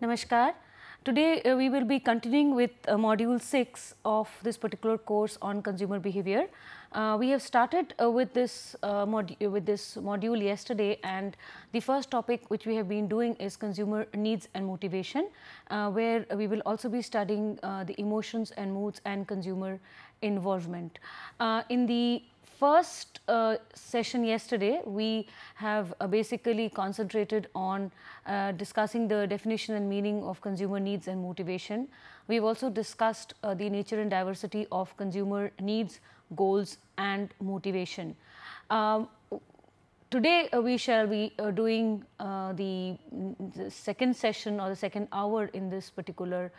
Namaskar. Today we will be continuing with module 6 of this particular course on consumer behavior. We have started with this module yesterday, and the first topic which we have been doing is consumer needs and motivation, where we will also be studying the emotions and moods and consumer involvement. In the first session yesterday, we have basically concentrated on discussing the definition and meaning of consumer needs and motivation. We have also discussed the nature and diversity of consumer needs, goals and motivation. Today we shall be doing the second session or the second hour in this particular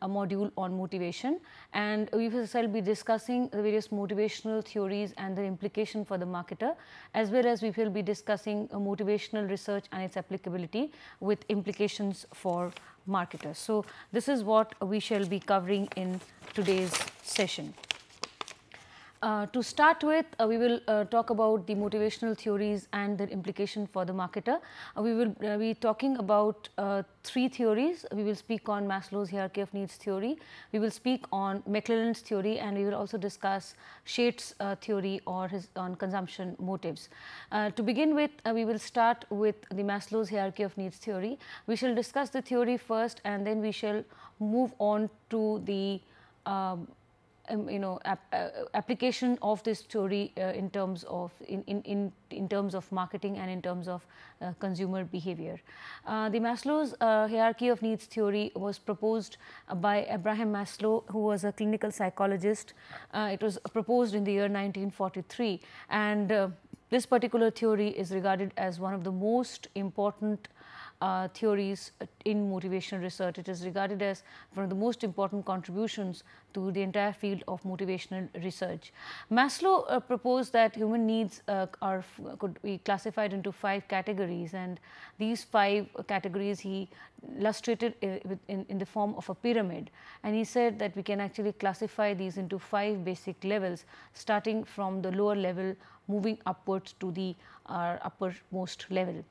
module on motivation, and we shall be discussing the various motivational theories and their implication for the marketer, as well as we will be discussing motivational research and its applicability with implications for marketers. So, this is what we shall be covering in today's session. To start with, we will talk about the motivational theories and their implication for the marketer. We will be talking about three theories. We will speak on Maslow's hierarchy of needs theory, we will speak on Mcclelland's theory, and we will also discuss Shade's theory or his on consumption motives. To begin with, we will start with the Maslow's hierarchy of needs theory. We shall discuss the theory first, and then we shall move on to the application of this theory in terms of marketing and in terms of consumer behavior. The Maslow's hierarchy of needs theory was proposed by Abraham Maslow, who was a clinical psychologist. It was proposed in the year 1943, and this particular theory is regarded as one of the most important theories in motivational research. It is regarded as one of the most important contributions to the entire field of motivational research. Maslow proposed that human needs could be classified into 5 categories, and these 5 categories he illustrated in the form of a pyramid, and he said that we can actually classify these into 5 basic levels, starting from the lower level moving upwards to the uppermost level.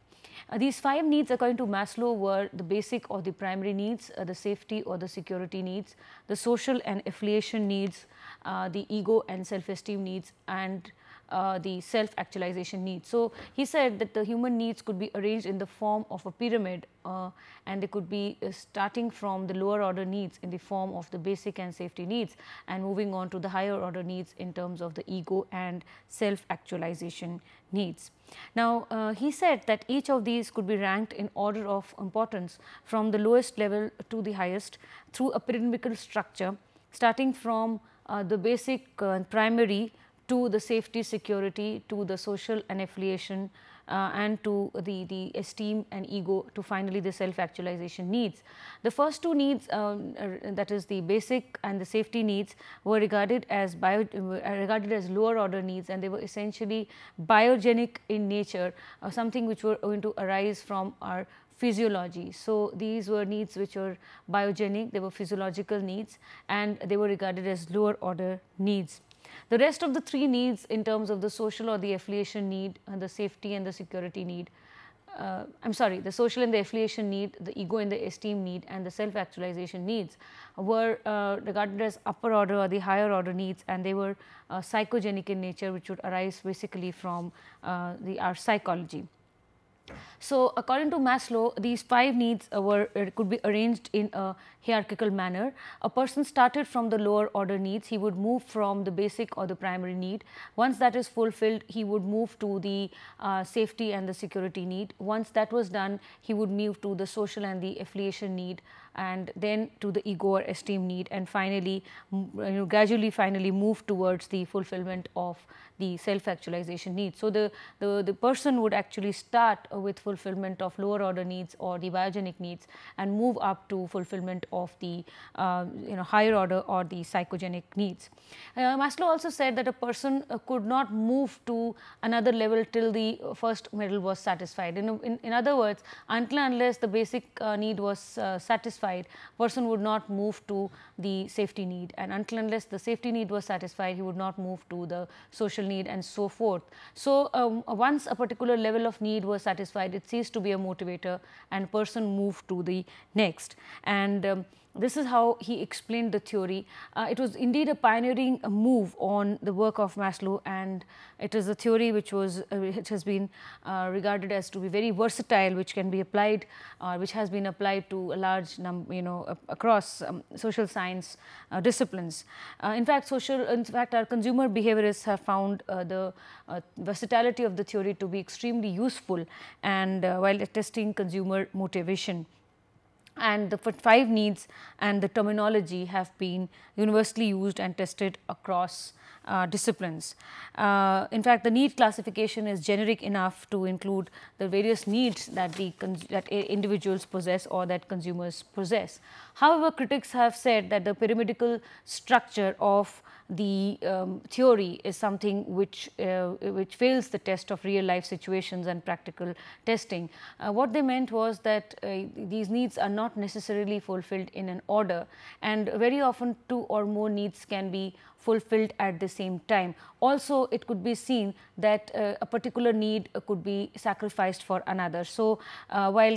These 5 needs, according to Maslow, were the basic or the primary needs, the safety or the security needs, the social and affiliation needs, the ego and self-esteem needs, and the self-actualization needs. So, he said that the human needs could be arranged in the form of a pyramid, and they could be starting from the lower order needs in the form of the basic and safety needs, and moving on to the higher order needs in terms of the ego and self-actualization needs. Now, he said that each of these could be ranked in order of importance from the lowest level to the highest through a pyramidal structure, starting from the basic primary to the safety, security, to the social and affiliation, and to the esteem and ego, to finally the self-actualization needs. The first 2 needs, that is the basic and the safety needs, were regarded as lower order needs, and they were essentially biogenic in nature, something which were going to arise from our physiology. So, these were needs which were biogenic, they were physiological needs, and they were regarded as lower order needs. The rest of the 3 needs in terms of the social or the affiliation need, the safety and the security need, the social and the affiliation need, the ego and the esteem need, and the self-actualization needs were regarded as upper order or the higher order needs, and they were psychogenic in nature, which would arise basically from our psychology. So, according to Maslow, these 5 needs could be arranged in a hierarchical manner. A person started from the lower order needs, he would move from the basic or the primary need. Once that is fulfilled, he would move to the safety and the security need. Once that was done, he would move to the social and the affiliation need, and then to the ego or esteem need, and finally gradually move towards the fulfillment of the self-actualization needs. So, the person would actually start with fulfillment of lower order needs or the biogenic needs, and move up to fulfillment of the higher order or the psychogenic needs. Maslow also said that a person could not move to another level till the first middle was satisfied. In other words, until unless the basic need was satisfied, person would not move to the safety need, and until unless the safety need was satisfied, he would not move to the social need, and so forth. So, once a particular level of need was satisfied, it ceased to be a motivator and person moved to the next. And this is how he explained the theory. It was indeed a pioneering move on the work of Maslow, and it is a theory which has been regarded as to be very versatile, which can be applied, which has been applied to a large number, across social science disciplines. In fact, our consumer behaviorists have found the versatility of the theory to be extremely useful, and while testing consumer motivation. And the 5 needs and the terminology have been universally used and tested across disciplines. In fact, the need classification is generic enough to include the various needs that individuals possess or that consumers possess. However, critics have said that the pyramidal structure of the theory is something which fails the test of real life situations and practical testing. What they meant was that these needs are not necessarily fulfilled in an order, and very often 2 or more needs can be fulfilled at the same time. Also, it could be seen that a particular need could be sacrificed for another. So, while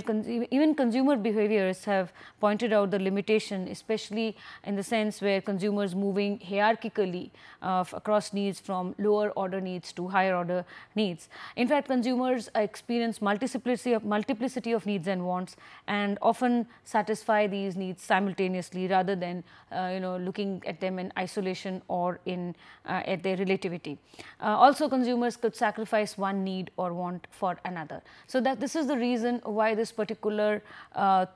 even consumer behaviorists have pointed out the limitation, especially in the sense where consumers moving hierarchically across needs from lower order needs to higher order needs. In fact, consumers experience multiplicity of needs and wants, and often satisfy these needs simultaneously rather than looking at them in isolation or in at their relativity. Also, consumers could sacrifice one need or want for another. So, that this is the reason why this particular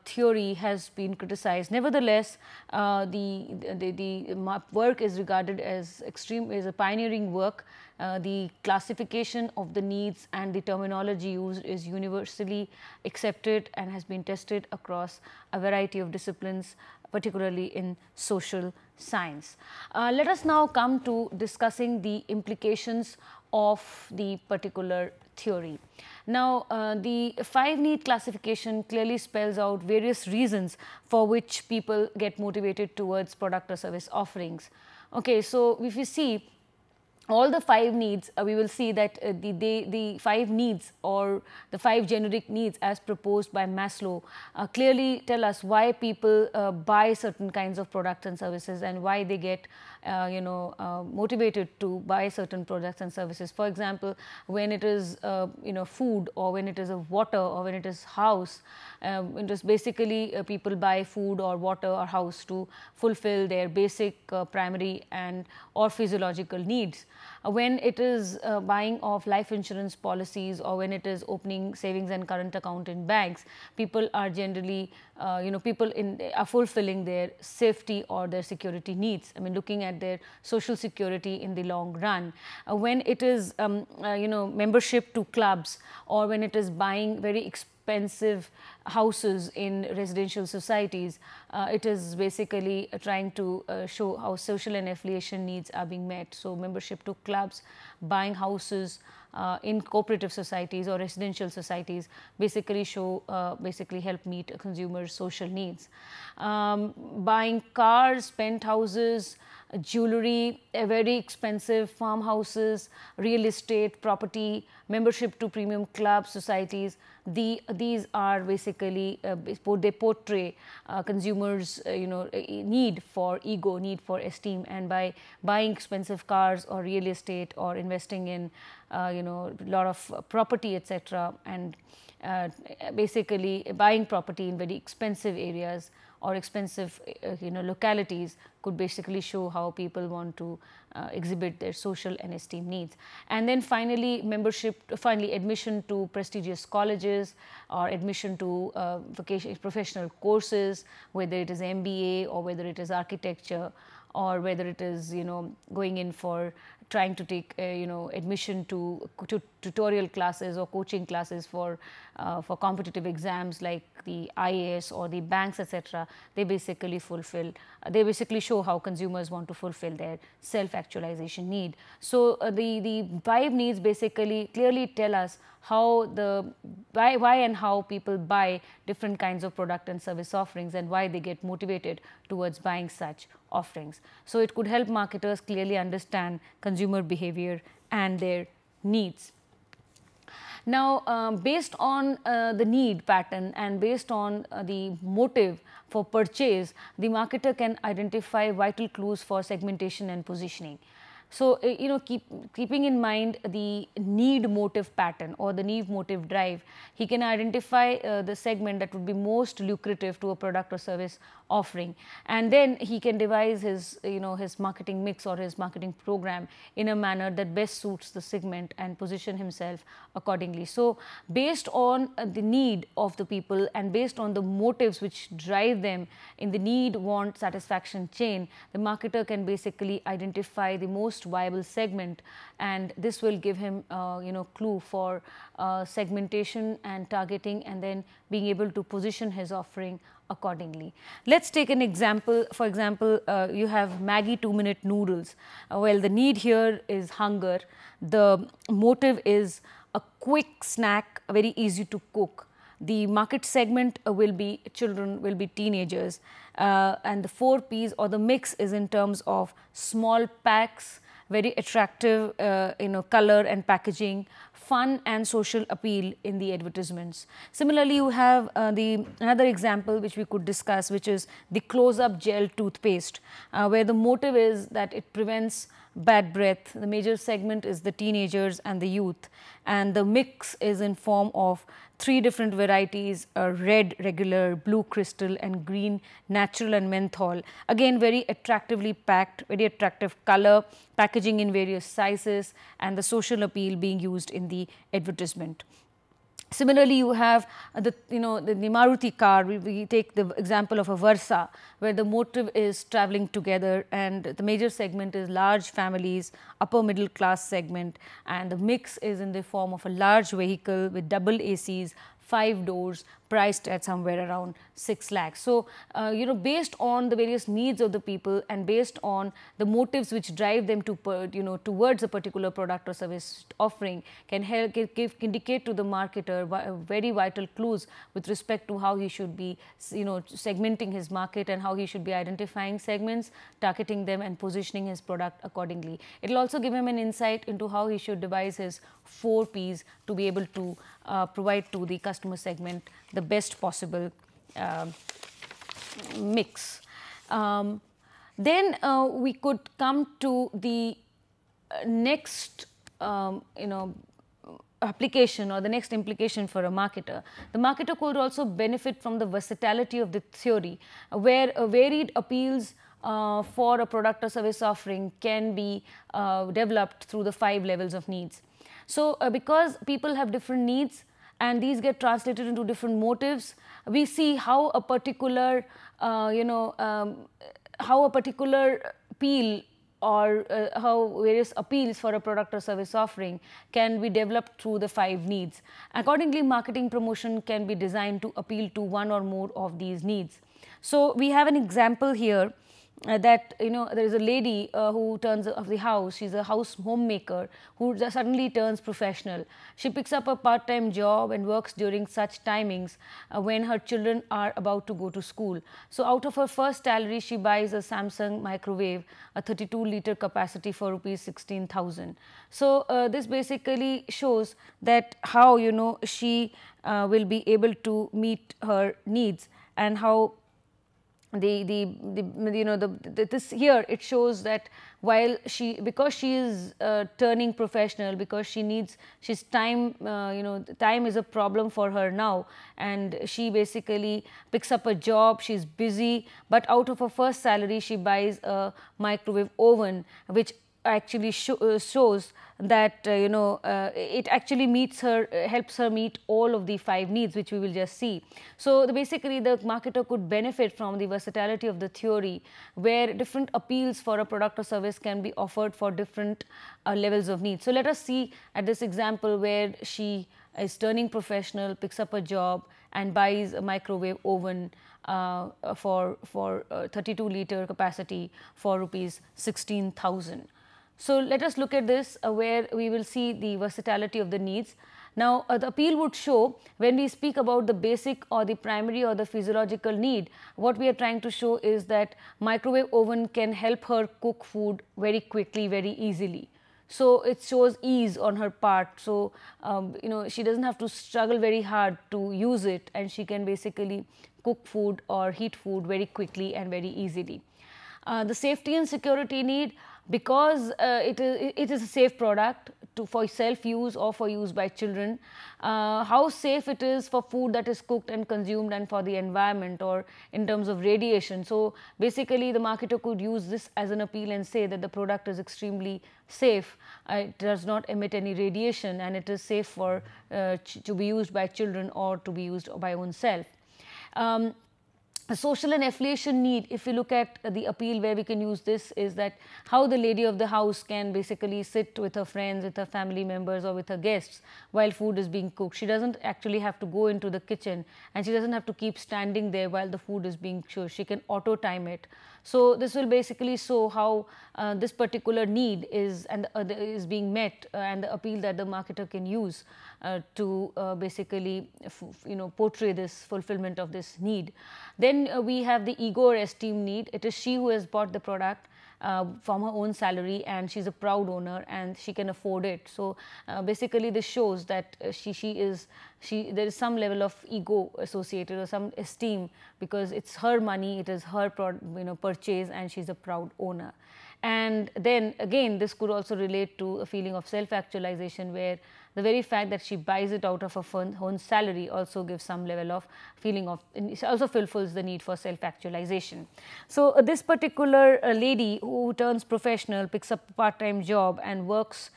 theory has been criticized. Nevertheless, the work is regarded as a pioneering work. The classification of the needs and the terminology used is universally accepted and has been tested across a variety of disciplines, particularly in social science. Let us now come to discussing the implications of the particular theory. Now, the 5 need classification clearly spells out various reasons for which people get motivated towards product or service offerings. Okay, so if you see all the 5 needs, we will see that the 5 needs or the 5 generic needs as proposed by Maslow clearly tell us why people buy certain kinds of products and services, and why they get motivated to buy certain products and services. For example, when it is food, or when it is of water, or when it is house, it is basically people buy food or water or house to fulfill their basic primary and or physiological needs. When it is buying of life insurance policies, or when it is opening savings and current account in banks, people are generally are fulfilling their safety or their security needs. I mean, looking at their social security in the long run. When it is membership to clubs, or when it is buying very expensive houses in residential societies, it is basically trying to show how social and affiliation needs are being met. So, membership to clubs, buying houses in cooperative societies or residential societies basically help meet consumers' social needs. Buying cars, penthouses, jewelry, very expensive farmhouses, real estate, property, membership to premium club societies. These are basically they portray consumers need for ego, need for esteem, and by buying expensive cars or real estate or investing in lot of property, etc., and basically buying property in very expensive areas or expensive localities could basically show how people want to exhibit their social and esteem needs. And then finally, admission to prestigious colleges, or admission to professional courses, whether it is MBA or whether it is architecture, or whether it is going in for trying to take admission to tutorial classes or coaching classes for for competitive exams like the IAS or the banks, etc., they basically fulfill, they basically show how consumers want to fulfill their self-actualization need. So, the 5 needs basically clearly tell us how why and how people buy different kinds of product and service offerings, and why they get motivated towards buying such offerings. So, it could help marketers clearly understand consumer behavior and their needs. Now, based on the need pattern and based on the motive for purchase, the marketer can identify vital clues for segmentation and positioning. So, keeping in mind the need motive pattern or the need motive drive, he can identify the segment that would be most lucrative to a product or service offering, and then he can devise his his marketing mix or his marketing program in a manner that best suits the segment and position himself accordingly. So, based on the need of the people and based on the motives which drive them in the need, want, satisfaction chain, the marketer can basically identify the most viable segment, and this will give him clue for segmentation and targeting, and then being able to position his offering accordingly. Let's take an example. For example, you have Maggi 2-minute noodles. Well, the need here is hunger. The motive is a quick snack, very easy to cook. The market segment will be children, will be teenagers, and the 4 Ps or the mix is in terms of small packs, very attractive color and packaging, fun and social appeal in the advertisements. Similarly, you have another example which we could discuss, which is the close-up gel toothpaste, where the motive is that it prevents bad breath. The major segment is the teenagers and the youth, and the mix is in form of 3 different varieties: red regular, blue crystal, and green natural and menthol. Again, very attractively packed, very attractive color, packaging in various sizes, and the social appeal being used in the advertisement. Similarly, you have the Maruti car. We take the example of a Versa, where the motive is traveling together, and the major segment is large families, upper middle class segment, and the mix is in the form of a large vehicle with double ACs, 5 doors, priced at somewhere around 6 lakhs. So, based on the various needs of the people and based on the motives which drive them to towards a particular product or service offering, can help indicate to the marketer very vital clues with respect to how he should be segmenting his market and how he should be identifying segments, targeting them, and positioning his product accordingly. It will also give him an insight into how he should devise his 4 Ps to be able to provide to the customer segment the best possible mix. Then we could come to the next application or the next implication for a marketer. The marketer could also benefit from the versatility of the theory, where varied appeals for a product or service offering can be developed through the 5 levels of needs. So, because people have different needs and these get translated into different motives, we see how a particular appeal or how various appeals for a product or service offering can be developed through the 5 needs. Accordingly, marketing promotion can be designed to appeal to one or more of these needs. So, we have an example here that there is a lady who turns of the house. She's a homemaker who suddenly turns professional. She picks up a part-time job and works during such timings when her children are about to go to school. So, out of her first salary, she buys a Samsung microwave, a 32-liter capacity for rupees 16,000. So, this basically shows that how she will be able to meet her needs, and how this here it shows that while because she is turning professional, because she's time time is a problem for her now, and she basically picks up a job, she's busy, but out of her first salary she buys a microwave oven, which actually shows that it actually helps her meet all of the 5 needs, which we will just see. So, basically the marketer could benefit from the versatility of the theory, where different appeals for a product or service can be offered for different levels of needs. So, let us see at this example where she is turning professional, picks up a job and buys a microwave oven for 32-liter capacity for rupees 16,000. So, let us look at this where we will see the versatility of the needs. Now, the appeal would show when we speak about the basic or the primary or the physiological need, what we are trying to show is that microwave oven can help her cook food very quickly, very easily. So, it shows ease on her part. So, she does not have to struggle very hard to use it, and she can basically cook food or heat food very quickly and very easily. The safety and security need, because it is a safe product for self-use or for use by children, how safe it is for food that is cooked and consumed and for the environment or in terms of radiation. So, basically the marketer could use this as an appeal and say that the product is extremely safe, it does not emit any radiation and it is safe for to be used by children or to be used by oneself. The social and affiliation need, if we look at the appeal where we can use this, is that how the lady of the house can basically sit with her friends, with her family members or with her guests while food is being cooked. She does not actually have to go into the kitchen and she does not have to keep standing there while the food is being cooked. She can auto time it. So, this will basically show how this particular need is is being met and the appeal that the marketer can use to basically portray this fulfillment of this need. Then we have the ego or esteem need. It is she who has bought the product from her own salary and she is a proud owner and she can afford it. So, basically this shows that there is some level of ego associated or some esteem, because it is her money, it is her purchase and she is a proud owner. And then again this could also relate to a feeling of self-actualization, where the very fact that she buys it out of her own salary also gives some level of feeling of, it also fulfills the need for self-actualization. So, this particular lady who turns professional, picks up a part-time job and works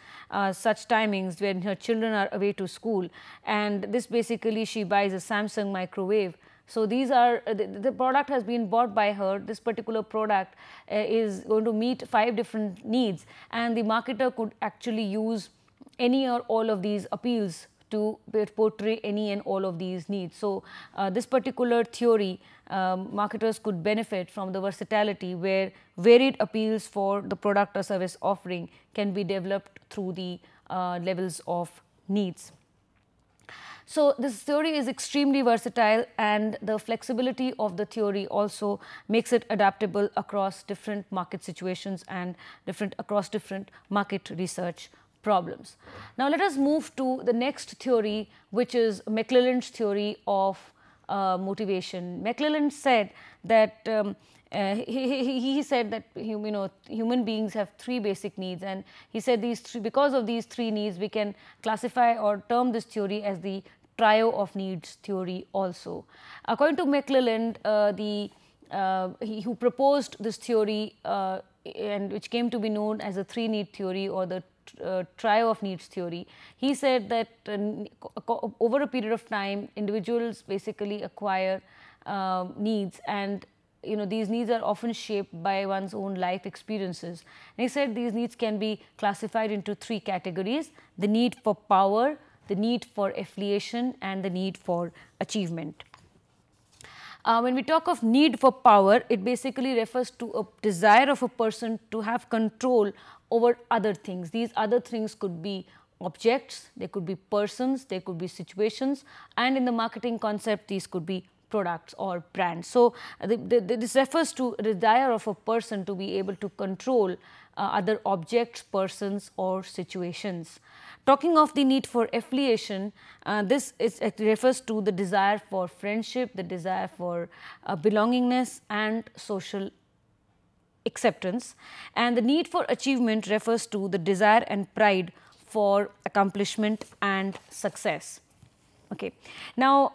such timings when her children are away to school, and this basically she buys a Samsung microwave. So, these are the product has been bought by her. This particular product is going to meet 5 different needs, and the marketer could actually use any or all of these appeals to portray any and all of these needs. So, this particular theory, marketers could benefit from the versatility where varied appeals for the product or service offering can be developed through the levels of needs. So, this theory is extremely versatile, and the flexibility of the theory also makes it adaptable across different market situations and across different market research problems. Now, let us move to the next theory, which is Mcclelland's theory of motivation. Mcclelland said that he said that human beings have 3 basic needs, and he said because of these 3 needs we can classify or term this theory as the trio of needs theory also. According to Mcclelland, he who proposed this theory and which came to be known as the 3 need theory or the trio of needs theory, he said that over a period of time individuals basically acquire needs, and these needs are often shaped by one's own life experiences. And he said these needs can be classified into 3 categories: the need for power, the need for affiliation and the need for achievement. When we talk of need for power, it basically refers to a desire of a person to have control over other things. These other things could be objects, they could be persons, they could be situations, and in the marketing concept these could be products or brands. So, this refers to the desire of a person to be able to control other objects, persons or situations. Talking of the need for affiliation, it refers to the desire for friendship, the desire for belongingness and social acceptance, and the need for achievement refers to the desire and pride for accomplishment and success. Okay. Now,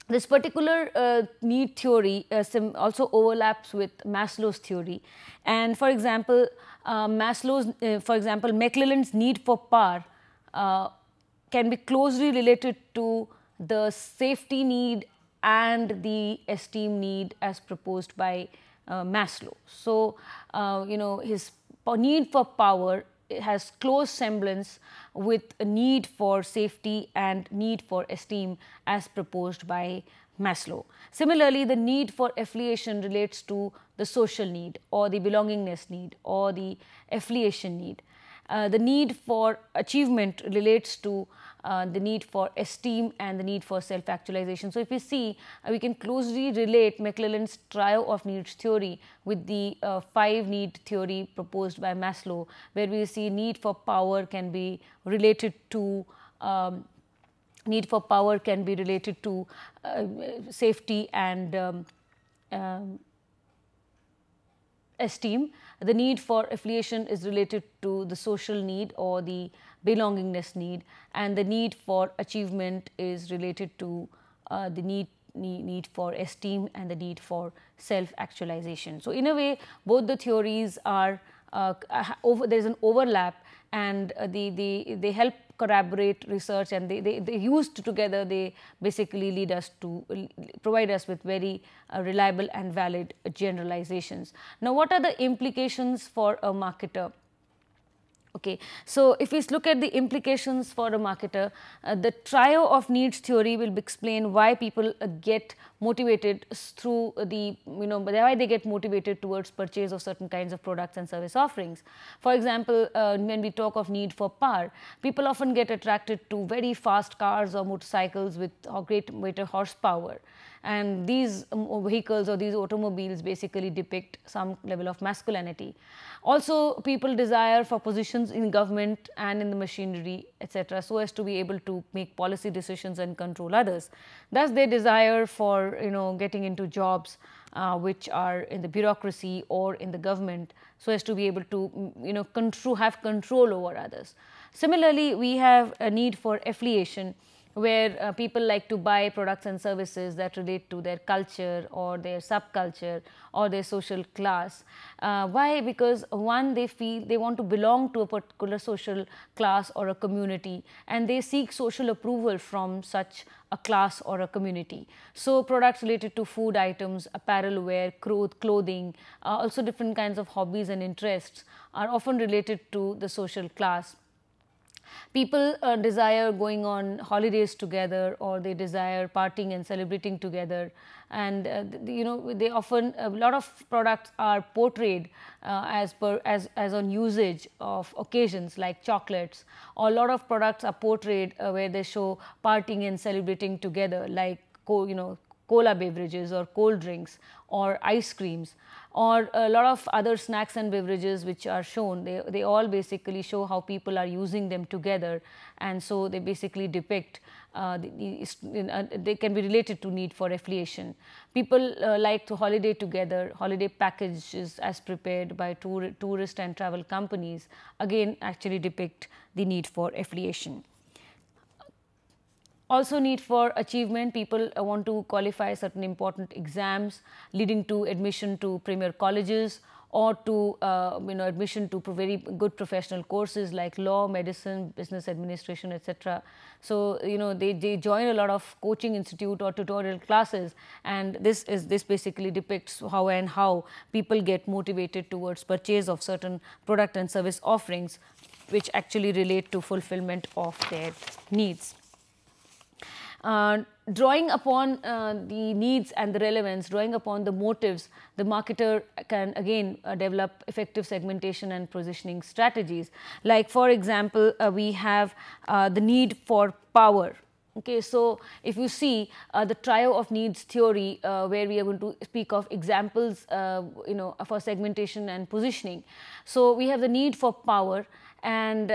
this particular need theory also overlaps with Maslow's theory, and for example, Mcclelland's need for power can be closely related to the safety need and the esteem need as proposed by Maslow. So, his need for power has close semblance with a need for safety and need for esteem as proposed by Maslow. Similarly, the need for affiliation relates to the social need or the belongingness need or the affiliation need. The need for achievement relates to the need for esteem and the need for self-actualization. So, if we see, we can closely relate Mcclelland's trio of needs theory with the 5 need theory proposed by Maslow, where we see need for power can be related to safety and esteem. The need for affiliation is related to the social need or the belongingness need, and the need for achievement is related to the need for esteem and the need for self-actualization. So, in a way, both the theories are there is an overlap, and they help corroborate research, and they used together, they basically lead us to provide us with very reliable and valid generalizations. Now, what are the implications for a marketer? Okay. So, if we look at the implications for a marketer, the trio of needs theory will explain why people get motivated through the, why they get motivated towards purchase of certain kinds of products and service offerings. For example, when we talk of need for power, people often get attracted to very fast cars or motorcycles with greater horsepower. And these vehicles or these automobiles basically depict some level of masculinity. Also, people desire for positions in government and in the machinery, etc., so as to be able to make policy decisions and control others. Thus, they desire for getting into jobs which are in the bureaucracy or in the government, so as to be able to have control over others. Similarly, we have a need for affiliation, where people like to buy products and services that relate to their culture or their subculture or their social class. Why? Because one, they feel they want to belong to a particular social class or a community, and they seek social approval from such a class or a community. So, products related to food items, apparel wear, clothing, also different kinds of hobbies and interests are often related to the social class. People desire going on holidays together, or they desire partying and celebrating together, and they often, a lot of products are portrayed as on usage of occasions like chocolates, or a lot of products are portrayed where they show partying and celebrating together, like cola beverages or cold drinks or ice creams, or a lot of other snacks and beverages which are shown. They all basically show how people are using them together, and so they basically depict they can be related to need for affiliation. People like to holiday together. Holiday packages as prepared by tourist and travel companies again actually depict the need for affiliation. Also, need for achievement. People want to qualify certain important exams leading to admission to premier colleges, or to admission to very good professional courses like law, medicine, business administration, etc. So, they join a lot of coaching institute or tutorial classes, and this basically depicts how people get motivated towards purchase of certain product and service offerings which actually relate to fulfillment of their needs. Drawing upon the needs and the relevance, drawing upon the motives, the marketer can again develop effective segmentation and positioning strategies. Like, for example, we have the need for power. Okay, so if you see the trio of needs theory, where we are going to speak of examples, for segmentation and positioning. So we have the need for power, and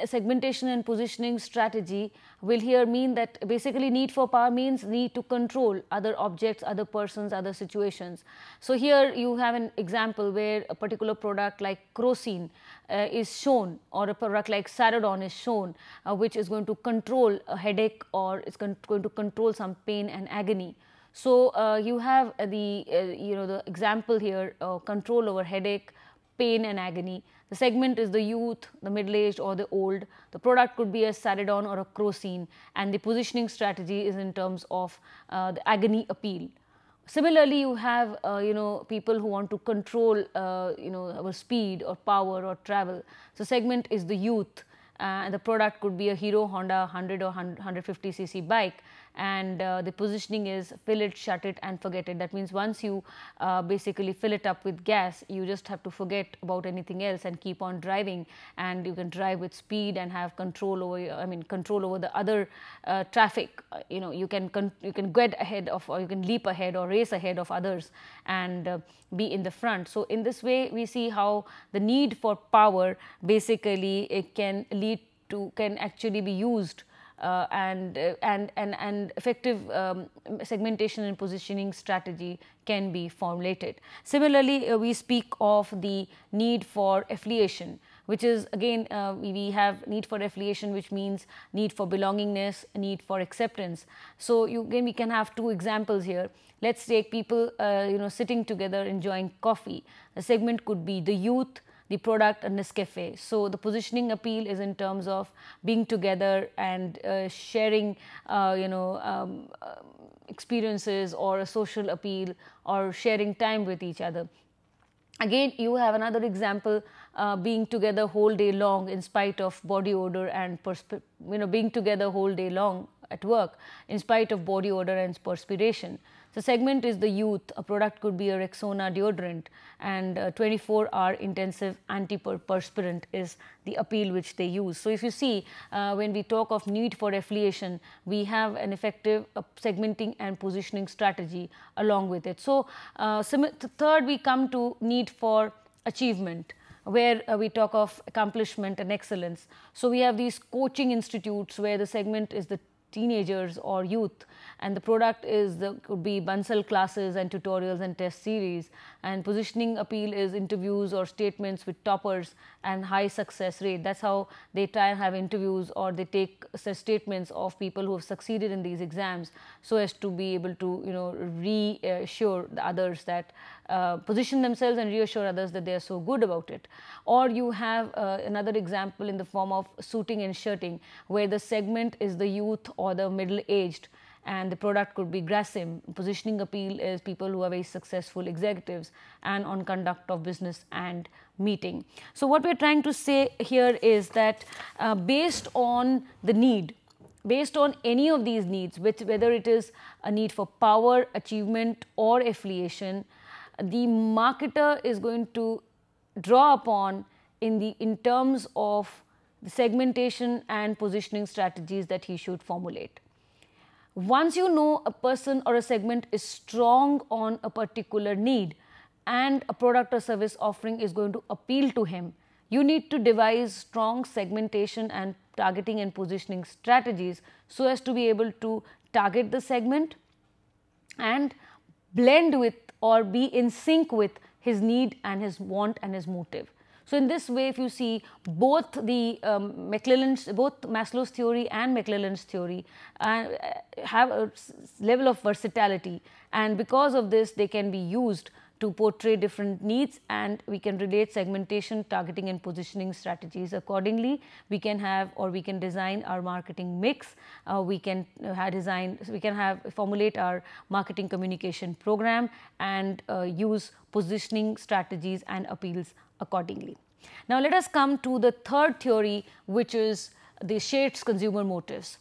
segmentation and positioning strategy will here mean that basically need for power means need to control other objects, other persons, other situations. So here you have an example where a particular product like kerosene is shown, or a product like Saradon is shown, which is going to control a headache, or it's going to control some pain and agony. So you have the example here, control over headache, pain and agony. The segment is the youth, the middle-aged or the old. The product could be a Saradon or a kerosene, and the positioning strategy is in terms of the agony appeal. Similarly, you have people who want to control our speed or power or travel. So segment is the youth, and the product could be a Hero Honda 100 or 150cc bike, and the positioning is fill it, shut it and forget it. That means once you basically fill it up with gas, you just have to forget about anything else and keep on driving, and you can drive with speed and have control over control over the other traffic. You can get ahead of, or you can leap ahead or race ahead of others and be in the front. So in this way we see how the need for power basically it can actually be used and effective segmentation and positioning strategy can be formulated. Similarly, we speak of the need for affiliation, which is again we have need for affiliation, which means need for belongingness, need for acceptance. So again we can have two examples here. Let's take people sitting together enjoying coffee. The segment could be the youth, the product, and Nescafe. So the positioning appeal is in terms of being together and sharing experiences, or a social appeal, or sharing time with each other. Again, you have another example, being together whole day long in spite of body odor and being together whole day long at work in spite of body odor and perspiration. So segment is the youth. A product could be a Rexona deodorant, and 24-hour intensive antiperspirant is the appeal which they use. So if you see, when we talk of need for affiliation, we have an effective segmenting and positioning strategy along with it. So third, we come to need for achievement, where we talk of accomplishment and excellence. So we have these coaching institutes where the segment is the teenagers or youth, and the product is could be Bansal classes and tutorials and test series, and positioning appeal is interviews or statements with toppers and high success rate. That's how they try and have interviews, or they take statements of people who have succeeded in these exams, so as to be able to reassure the others that position themselves and reassure others that they are so good about it. Or you have another example in the form of suiting and shirting, where the segment is the youth or the middle aged, and the product could be Grasim. Positioning appeal is people who are very successful executives and on conduct of business and meeting. So what we are trying to say here is that based on the need, based on any of these needs, whether it is a need for power, achievement or affiliation, the marketer is going to draw upon in terms of the segmentation and positioning strategies that he should formulate. Once you know a person or a segment is strong on a particular need and a product or service offering is going to appeal to him, you need to devise strong segmentation and targeting and positioning strategies so as to be able to target the segment and blend with or be in sync with his need and his want and his motive. So in this way, if you see, both the both Maslow's theory and Mcclelland's theory have a level of versatility, and because of this they can be used to portray different needs, and we can relate segmentation, targeting and positioning strategies accordingly. We can have, or we can design our marketing mix, we can formulate our marketing communication program and use positioning strategies and appeals accordingly. Now let us come to the third theory, which is the Sheth's consumer motives.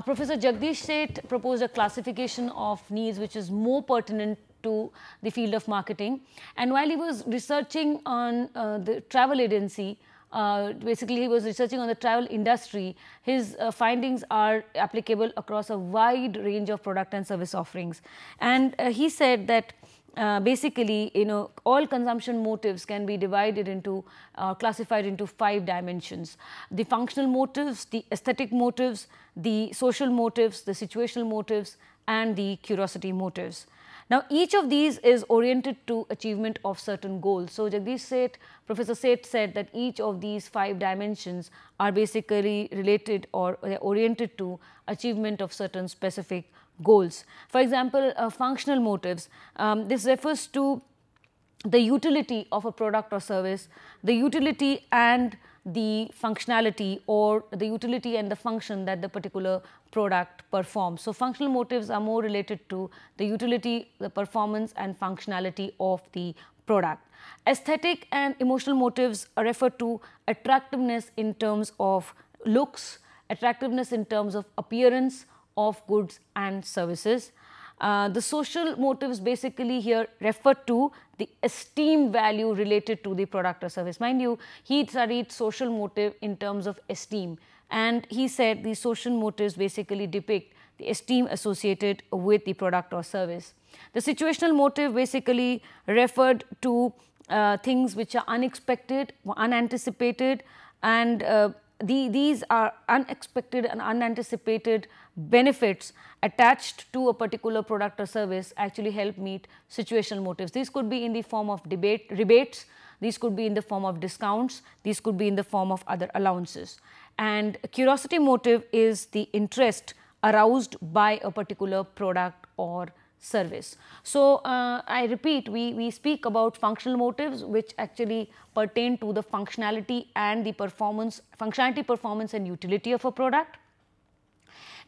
Professor Jagdish Sheth proposed a classification of needs which is more pertinent to the field of marketing, and while he was researching on the travel agency, basically he was researching on the travel industry, his findings are applicable across a wide range of product and service offerings. And he said that basically all consumption motives can be divided into classified into 5 dimensions: the functional motives, the aesthetic motives, the social motives, the situational motives and the curiosity motives. Now each of these is oriented to achievement of certain goals. So Jagdish Sheth, Professor Sheth said that each of these 5 dimensions are basically related or oriented to achievement of certain specific goals. For example, functional motives, this refers to the utility of a product or service, the utility and the functionality or the utility and the function that the particular product performs. So, functional motives are more related to the utility, the performance and functionality of the product. Aesthetic and emotional motives refer to attractiveness in terms of looks, attractiveness in terms of appearance of goods and services. The social motives basically here refer to the esteem value related to the product or service. Mind you, he studied social motive in terms of esteem, and he said the social motives basically depict the esteem associated with the product or service. The situational motive basically referred to things which are unexpected, unanticipated, and these are unexpected and unanticipated benefits attached to a particular product or service actually help meet situational motives. These could be in the form of rebates, these could be in the form of discounts, these could be in the form of other allowances. And curiosity motive is the interest aroused by a particular product or service. So, I repeat, we speak about functional motives which actually pertain to the functionality and the functionality, performance and utility of a product.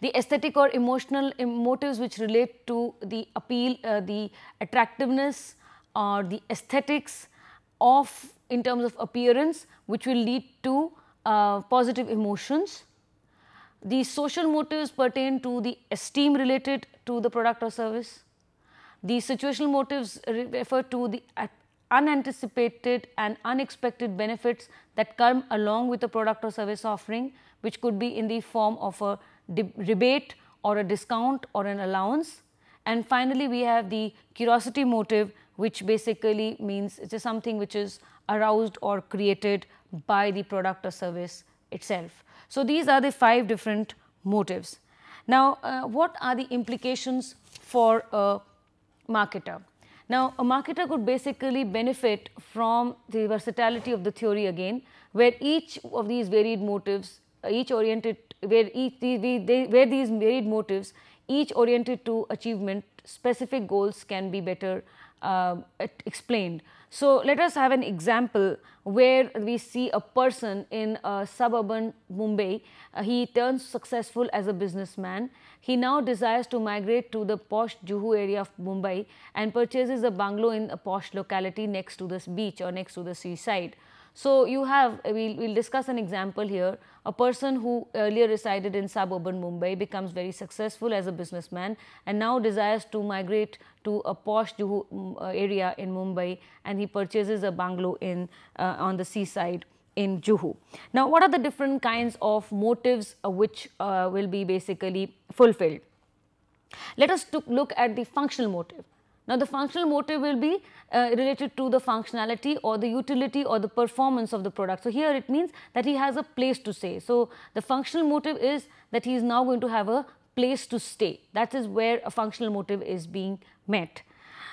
The aesthetic or emotional motives which relate to the appeal, the attractiveness or the aesthetics of in terms of appearance, which will lead to positive emotions. The social motives pertain to the esteem related to the product or service. The situational motives refer to the unanticipated and unexpected benefits that come along with the product or service offering, which could be in the form of a rebate or a discount or an allowance. And finally, we have the curiosity motive, which basically means it is something which is aroused or created by the product or service itself. So, these are the 5 different motives. Now, what are the implications for a marketer? Now, a marketer could basically benefit from the versatility of the theory again, where each of these varied motives, each oriented to achievement specific goals can be better explained. So, let us have an example where we see a person in suburban Mumbai. He turns successful as a businessman. He now desires to migrate to the posh Juhu area of Mumbai and purchases a bungalow in a posh locality next to this beach or next to the seaside. So, you have, we'll discuss an example here. A person who earlier resided in suburban Mumbai becomes very successful as a businessman and now desires to migrate to a posh Juhu area in Mumbai, and he purchases a bungalow in on the seaside in Juhu. Now, what are the different kinds of motives which will be basically fulfilled? Let us look at the functional motive. Now, the functional motive will be related to the functionality or the utility or the performance of the product. So, here it means that he has a place to stay. So, the functional motive is that he is now going to have a place to stay. That is where a functional motive is being met.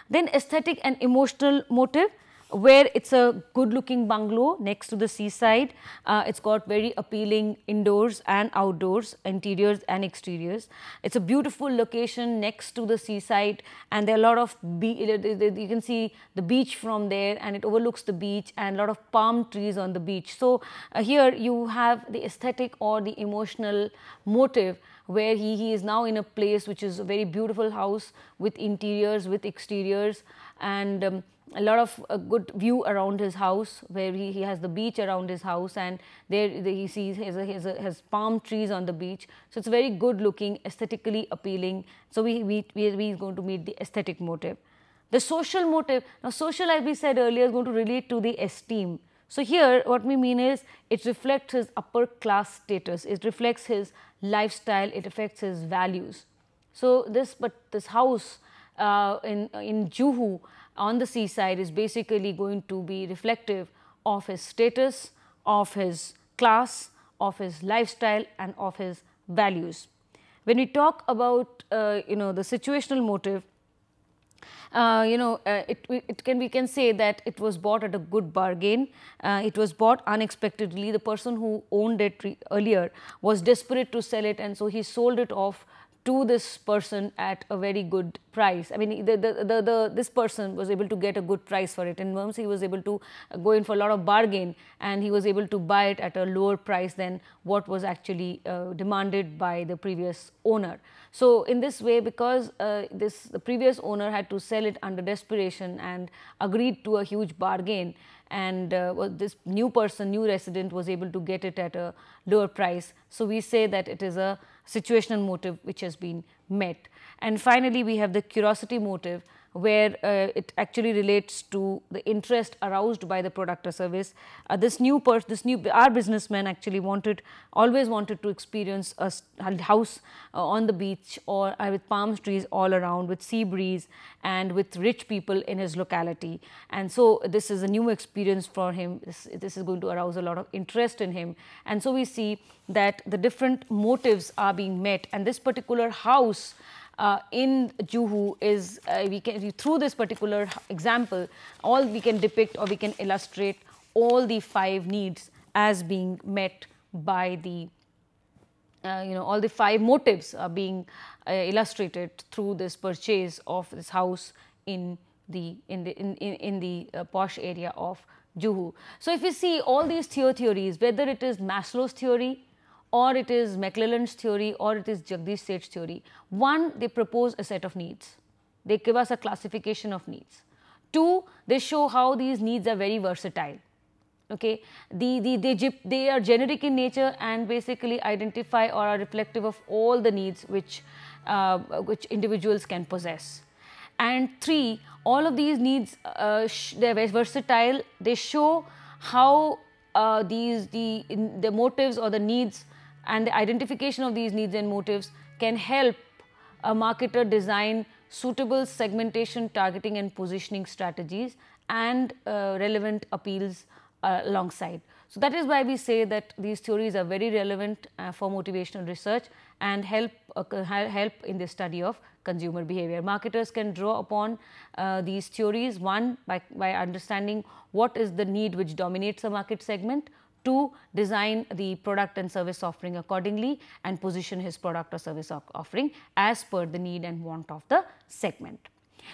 Then aesthetic and emotional motive, where it is a good looking bungalow next to the seaside. It has got very appealing indoors and outdoors, interiors and exteriors. It is a beautiful location next to the seaside, and there are a lot of, you can see the beach from there, and it overlooks the beach and a lot of palm trees on the beach. So, here you have the aesthetic or the emotional motive, where he is now in a place which is a very beautiful house with interiors, with exteriors, and a lot of good view around his house, where he has the beach around his house, and there he sees has palm trees on the beach. So, it is very good looking, aesthetically appealing. So, we are going to meet the aesthetic motive. The social motive, now social, as we said earlier, is going to relate to the esteem. So, here what we mean is it reflects his upper class status, it reflects his lifestyle, it affects his values. So, this house in Juhu on the seaside is basically going to be reflective of his status, of his class, of his lifestyle and of his values. When we talk about the situational motive, we can say that it was bought at a good bargain. It was bought unexpectedly. The person who owned it earlier was desperate to sell it, and so he sold it off to this person at a very good price. I mean, this person was able to get a good price for it, and once he was able to go in for a lot of bargain, and he was able to buy it at a lower price than what was actually demanded by the previous owner. So in this way, because the previous owner had to sell it under desperation and agreed to a huge bargain, and this new person, new resident, was able to get it at a lower price. So we say that it is a situational motive which has been met. And finally, we have the curiosity motive, where it actually relates to the interest aroused by the product or service. Our businessman actually always wanted to experience a house on the beach, or with palm trees all around, with sea breeze and with rich people in his locality. And so this is a new experience for him. This is going to arouse a lot of interest in him. And so we see that the different motives are being met, and this particular house in Juhu is, through this particular example, we can depict, or we can illustrate all the 5 needs as being met by the, all the 5 motives are being illustrated through this purchase of this house in the posh area of Juhu. So if you see all these theories, whether it is Maslow's theory, or it is Mcclelland's theory, or it is Jagdish Seth's theory. 1, they propose a set of needs. They give us a classification of needs. 2, they show how these needs are very versatile. Okay, they are generic in nature and basically identify or are reflective of all the needs which individuals can possess. And 3, all of these needs, they are very versatile. They show how the motives or the needs and the identification of these needs and motives can help a marketer design suitable segmentation, targeting and positioning strategies and relevant appeals alongside. So that is why we say that these theories are very relevant for motivational research and help in the study of consumer behavior. Marketers can draw upon these theories, 1, by understanding what is the need which dominates a market segment, 2, design the product and service offering accordingly and position his product or service offering as per the need and want of the segment.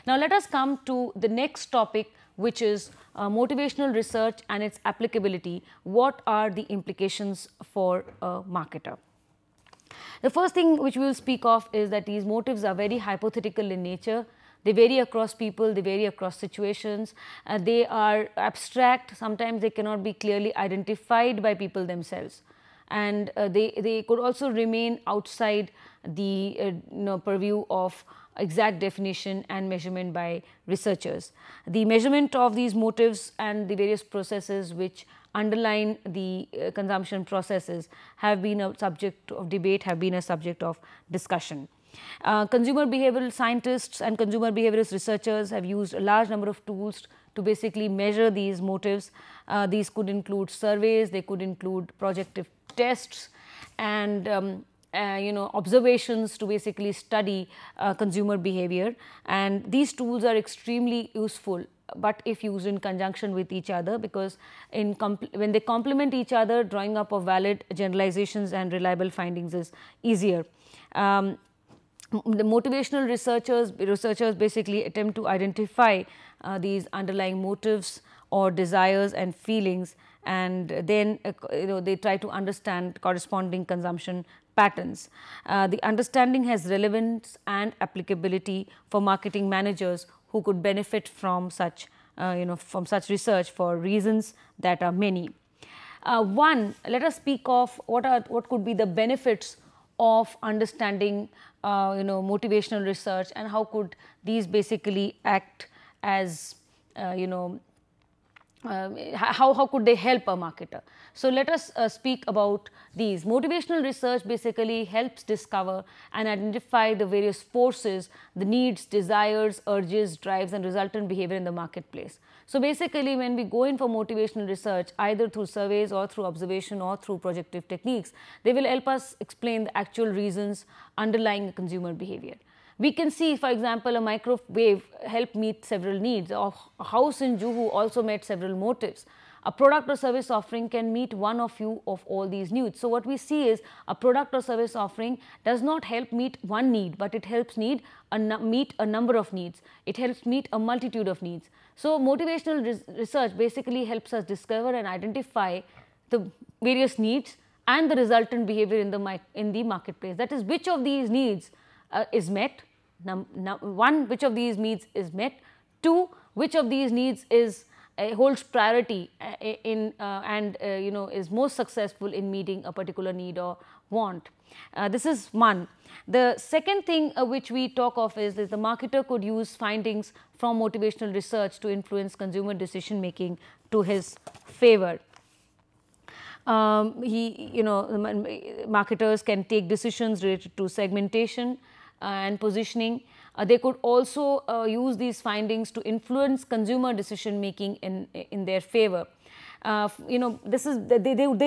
Now, let us come to the next topic, which is motivational research and its applicability. What are the implications for a marketer? The first thing which we will speak of is that these motives are very hypothetical in nature. They vary across people, they vary across situations, they are abstract, sometimes they cannot be clearly identified by people themselves, and they could also remain outside the purview of exact definition and measurement by researchers. The measurement of these motives and the various processes which underline the consumption processes have been a subject of debate, have been a subject of discussion. Consumer behavioral scientists and consumer behaviorist researchers have used a large number of tools to basically measure these motives. These could include surveys, they could include projective tests, and observations to basically study consumer behavior. And these tools are extremely useful, but if used in conjunction with each other, because when they complement each other, drawing up of valid generalizations and reliable findings is easier. The motivational researchers basically attempt to identify these underlying motives or desires and feelings, and then they try to understand corresponding consumption patterns. The understanding has relevance and applicability for marketing managers who could benefit from such research for reasons that are many. One, let us speak of what could be the benefits of understanding motivational research, and how could these basically act as how could they help a marketer. So let us speak about these. Motivational research basically helps discover and identify the various forces, the needs, desires, urges, drives and resultant behavior in the marketplace. So basically, when we go in for motivational research, either through surveys or through observation or through projective techniques, they will help us explain the actual reasons underlying consumer behavior. We can see, for example, a microwave helped meet several needs. A house in Juhu also met several motives. a product or service offering can meet one or few of all these needs. So, what we see is a product or service offering does not help meet one need, but it helps meet a number of needs. It helps meet a multitude of needs. So, motivational research basically helps us discover and identify the various needs and the resultant behavior in the marketplace. That is, which of these needs is met, one, which of these needs is met, two, which of these needs is holds priority is most successful in meeting a particular need or want. This is one. The second thing which we talk of is that the marketer could use findings from motivational research to influence consumer decision making to his favor. Marketers can take decisions related to segmentation and positioning. They could also use these findings to influence consumer decision making in their favor. They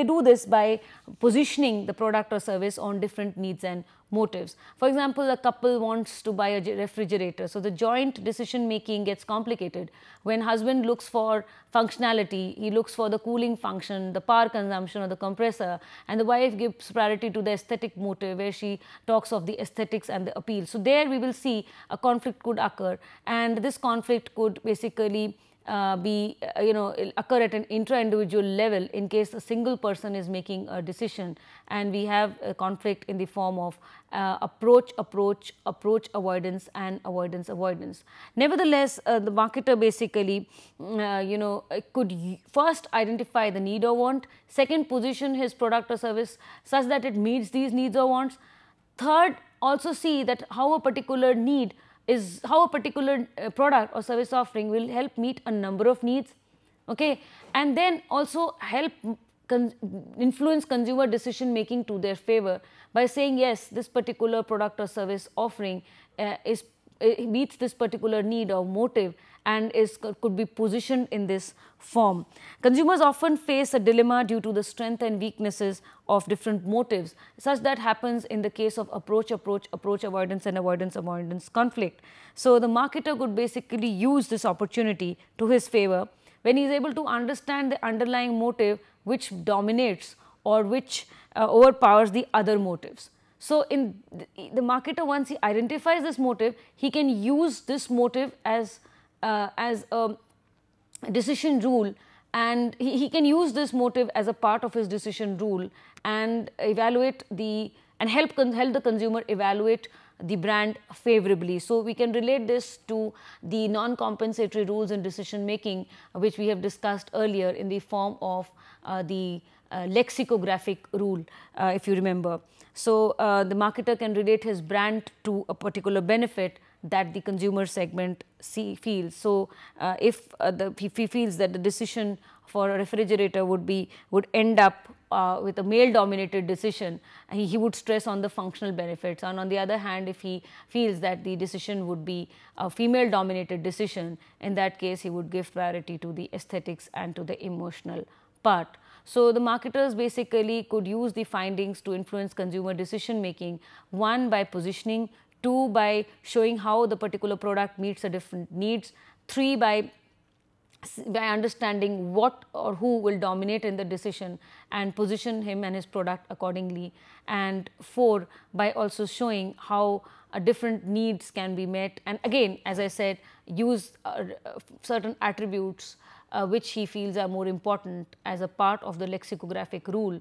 do this by positioning the product or service on different needs and motives. For example, a couple wants to buy a refrigerator, so the joint decision making gets complicated. When husband looks for functionality, he looks for the cooling function, the power consumption or the compressor, and the wife gives priority to the aesthetic motive, where she talks of the aesthetics and the appeal. So there we will see a conflict could occur, and this conflict could basically occur at an intra-individual level in case a single person is making a decision, and we have a conflict in the form of approach avoidance and avoidance. Nevertheless, the marketer basically could first identify the need or want, second position his product or service such that it meets these needs or wants, third also see that how a particular product or service offering will help meet a number of needs, okay, and then also help influence consumer decision making to their favor by saying yes, this particular product or service offering meets this particular need or motive and could be positioned in this form. Consumers often face a dilemma due to the strength and weaknesses of different motives. Such that happens in the case of approach avoidance and avoidance conflict. So the marketer could basically use this opportunity to his favor when he is able to understand the underlying motive which dominates or which overpowers the other motives. So in the marketer, once he identifies this motive, he can use this motive as a decision rule, and he can use this motive as a part of his decision rule and evaluate and help the consumer evaluate the brand favorably. So we can relate this to the non-compensatory rules in decision making, which we have discussed earlier in the form of the lexicographic rule, if you remember. So the marketer can relate his brand to a particular benefit that the consumer segment feels. So if he feels that the decision for a refrigerator would end up with a male dominated decision, he would stress on the functional benefits, and on the other hand, if he feels that the decision would be a female dominated decision, in that case he would give priority to the aesthetics and to the emotional part. So the marketers basically could use the findings to influence consumer decision making, one by positioning, two by showing how the particular product meets the different needs, three by understanding what or who will dominate in the decision and position him and his product accordingly, and four by also showing how different needs can be met, and again, as I said, use certain attributes which he feels are more important as a part of the lexicographic rule.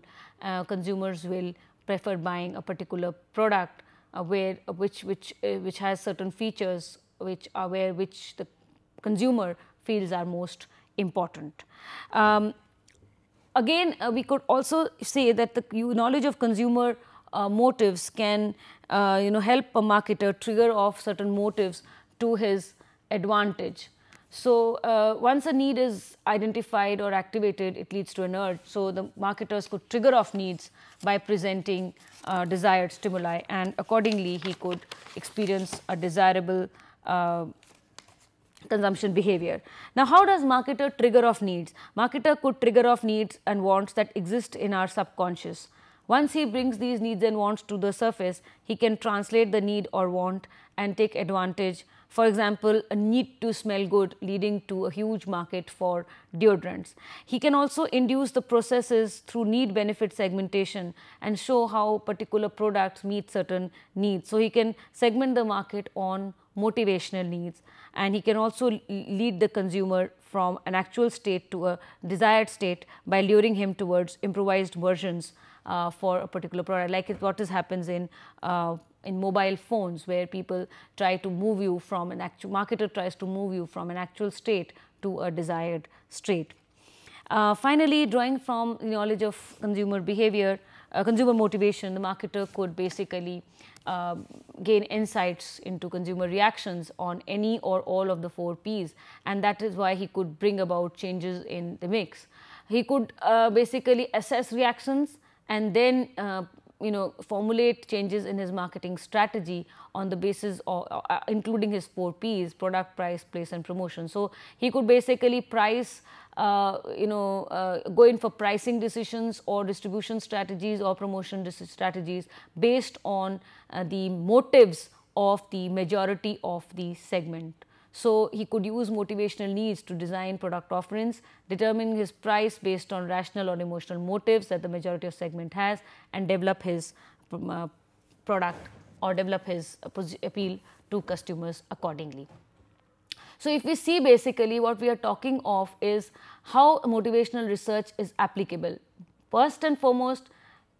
Consumers will prefer buying a particular product which has certain features which the consumer feels are most important. Again, we could also say that the knowledge of consumer motives can help a marketer trigger off certain motives to his advantage. So once a need is identified or activated, it leads to an urge. So the marketers could trigger off needs by presenting desired stimuli, and accordingly he could experience a desirable consumption behavior. Now, how does marketer trigger off needs? Marketer could trigger off needs and wants that exist in our subconscious. Once he brings these needs and wants to the surface, he can translate the need or want and take advantage For example, a need to smell good leading to a huge market for deodorants. He can also induce the processes through need benefit segmentation and show how particular products meet certain needs. So, he can segment the market on motivational needs, and he can also lead the consumer from an actual state to a desired state by luring him towards improvised versions for a particular product, like what happens in mobile phones, where people try to move you from an actual, marketer tries to move you from an actual state to a desired state. Finally, drawing from the knowledge of consumer behavior, consumer motivation, the marketer could basically gain insights into consumer reactions on any or all of the 4 Ps, and that is why he could bring about changes in the mix. He could basically assess reactions and then formulate changes in his marketing strategy on the basis of including his 4 Ps: product, price, place and promotion. So, he could basically price go in for pricing decisions or distribution strategies or promotion strategies based on the motives of the majority of the segment. So, he could use motivational needs to design product offerings, determine his price based on rational or emotional motives that the majority of segment has, and develop his product or develop his appeal to customers accordingly. So, if we see basically what we are talking of is how motivational research is applicable. First and foremost,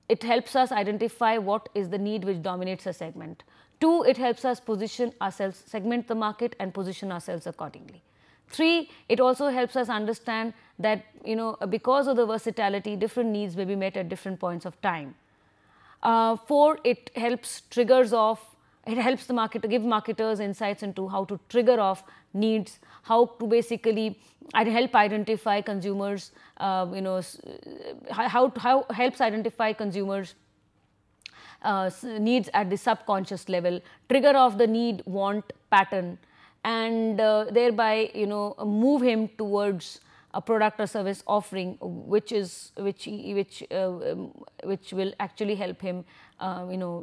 it helps us identify what is the need which dominates a segment. 2, it helps us position ourselves, segment the market and position ourselves accordingly. 3, it also helps us understand that because of the versatility, different needs may be met at different points of time. 4, it helps the marketer, give marketers insights into how to trigger off needs, how to basically help identify consumers, how helps identify consumers needs at the subconscious level, trigger off the need want pattern, and thereby move him towards a product or service offering which will actually help him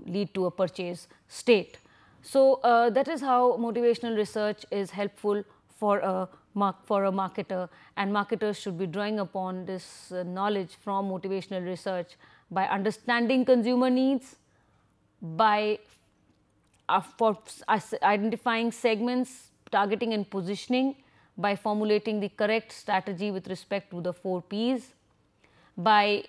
lead to a purchase state. So, that is how motivational research is helpful for a marketer, and marketers should be drawing upon this knowledge from motivational research by understanding consumer needs, by identifying segments, targeting and positioning, by formulating the correct strategy with respect to the 4 Ps, by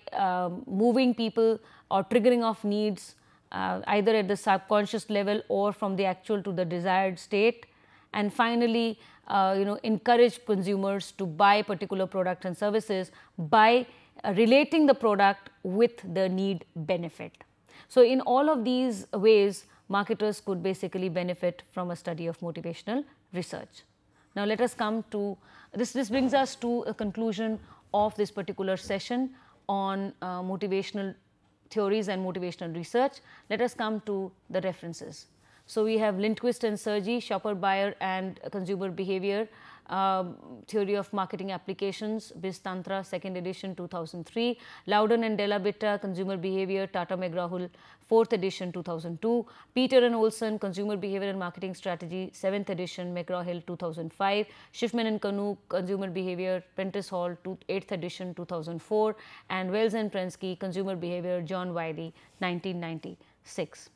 moving people or triggering off needs either at the subconscious level or from the actual to the desired state, and finally encourage consumers to buy particular products and services by relating the product with the need benefit. So, in all of these ways, marketers could basically benefit from a study of motivational research. Now, let us come to this brings us to a conclusion of this particular session on motivational theories and motivational research. Let us come to the references. So, we have Lindquist and Sergi, Shopper, Buyer and Consumer Behavior, Theory of Marketing Applications, Biz Tantra, 2nd edition 2003, Loudon and Della Bitta, Consumer Behavior, Tata McGraw-Hill, 4th edition 2002, Peter and Olson, Consumer Behavior and Marketing Strategy, 7th edition, McGraw-Hill 2005, Schiffman and Kanu, Consumer Behavior, Prentice Hall, 8th edition 2004, and Wells and Prensky, Consumer Behavior, John Wiley, 1996.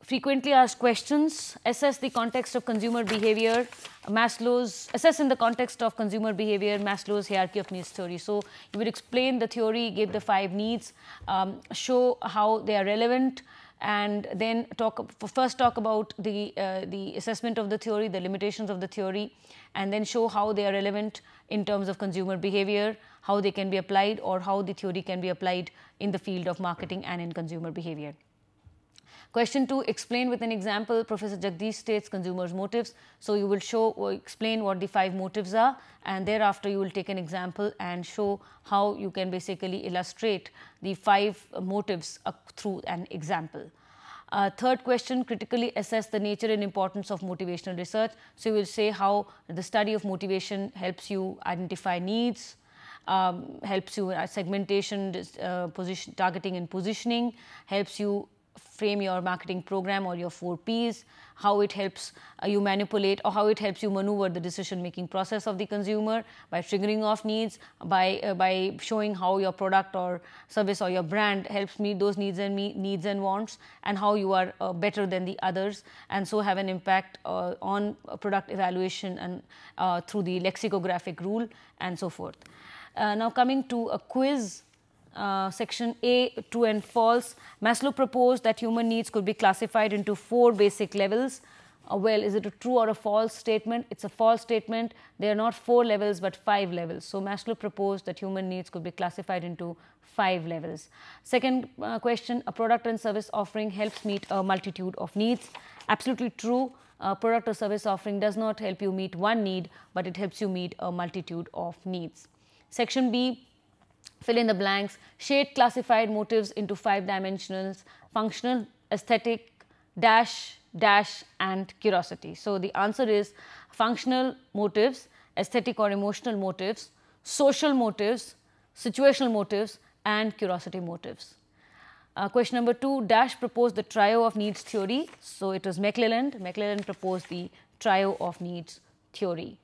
Frequently asked questions: assess the context of consumer behavior, assess in the context of consumer behavior Maslow's hierarchy of needs theory. So, you would explain the theory, give the 5 needs, show how they are relevant, and then first talk about the assessment of the theory, the limitations of the theory, and then show how they are relevant in terms of consumer behavior, how they can be applied, or how the theory can be applied in the field of marketing and in consumer behavior. Question 2, explain with an example Professor Jagdish states consumers' motives. So, you will explain what the 5 motives are, and thereafter you will take an example and show how you can basically illustrate the 5 motives through an example. Third question, critically assess the nature and importance of motivational research. So, you will say how the study of motivation helps you identify needs, helps you segmentation, targeting and positioning, helps you frame your marketing program or your 4 Ps, how it helps you manipulate, or how it helps you maneuver the decision making process of the consumer by triggering off needs, by showing how your product or service or your brand helps meet those needs and wants, and how you are better than the others, and so have an impact on product evaluation and through the lexicographic rule and so forth. Now coming to a quiz. Section A, true and false. Maslow proposed that human needs could be classified into 4 basic levels. Well, is it a true or a false statement? It's a false statement. They are not 4 levels but 5 levels. So, Maslow proposed that human needs could be classified into 5 levels. Second question, a product and service offering helps meet a multitude of needs. Absolutely true. A product or service offering does not help you meet one need, but it helps you meet a multitude of needs. Section B, fill in the blanks. Shade classified motives into 5 dimensions: functional, aesthetic, dash, and curiosity. So, the answer is functional motives, aesthetic or emotional motives, social motives, situational motives, and curiosity motives. Question number 2, Dash proposed the trio of needs theory. So, it was Mcclelland. Mcclelland proposed the trio of needs theory.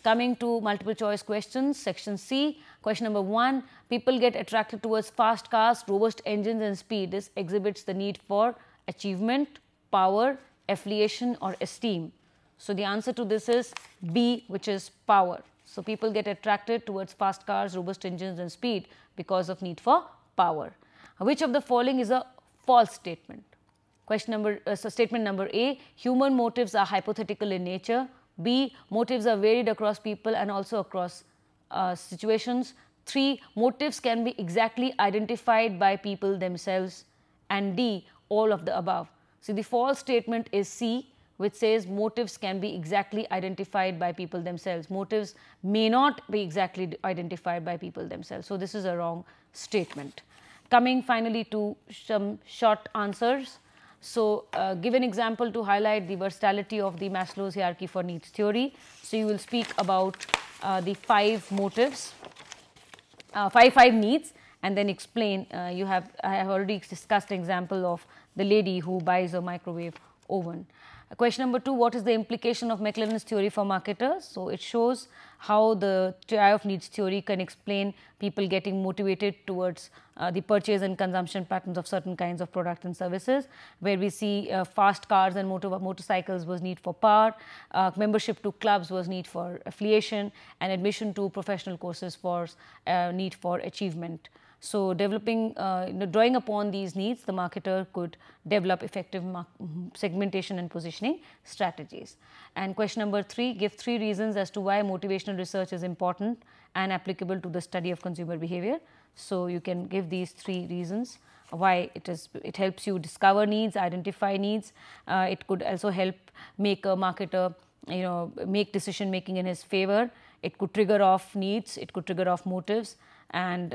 Coming to multiple choice questions, section C, question number 1, people get attracted towards fast cars, robust engines and speed. This exhibits the need for achievement, power, affiliation or esteem. So, the answer to this is B, which is power. So, people get attracted towards fast cars, robust engines and speed because of need for power. Which of the following is a false statement? Question number, statement number A, human motives are hypothetical in nature. B, motives are varied across people and also across situations. 3, motives can be exactly identified by people themselves. And D, all of the above. So, the false statement is C, which says motives can be exactly identified by people themselves. Motives may not be exactly identified by people themselves. So, this is a wrong statement. Coming finally to some short answers. So, give an example to highlight the versatility of the Maslow's hierarchy for needs theory. So, you will speak about the 5 motives, 5 needs, and then explain. I have already discussed an example of the lady who buys a microwave oven. Question number 2, what is the implication of Mcclelland's theory for marketers? So, it shows how the trio of needs theory can explain people getting motivated towards the purchase and consumption patterns of certain kinds of products and services, where we see fast cars and motorcycles was need for power, membership to clubs was need for affiliation, and admission to professional courses for need for achievement. So, developing, drawing upon these needs, the marketer could develop effective segmentation and positioning strategies. And question number 3, give 3 reasons as to why motivational research is important and applicable to the study of consumer behavior. So, you can give these 3 reasons why it helps you discover needs, identify needs. It could also help make a marketer, make decision making in his favor. It could trigger off needs, it could trigger off motives, and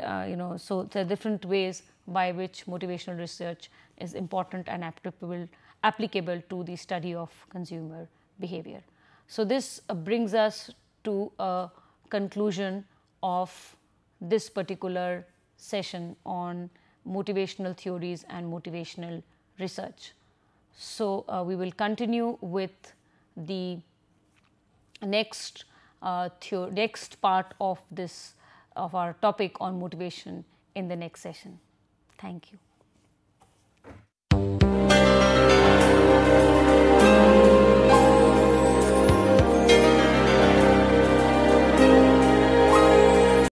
so there are different ways by which motivational research is important and applicable to the study of consumer behavior. So, this brings us to a conclusion of this particular session on motivational theories and motivational research. So, we will continue with the next part of our topic on motivation in the next session. Thank you.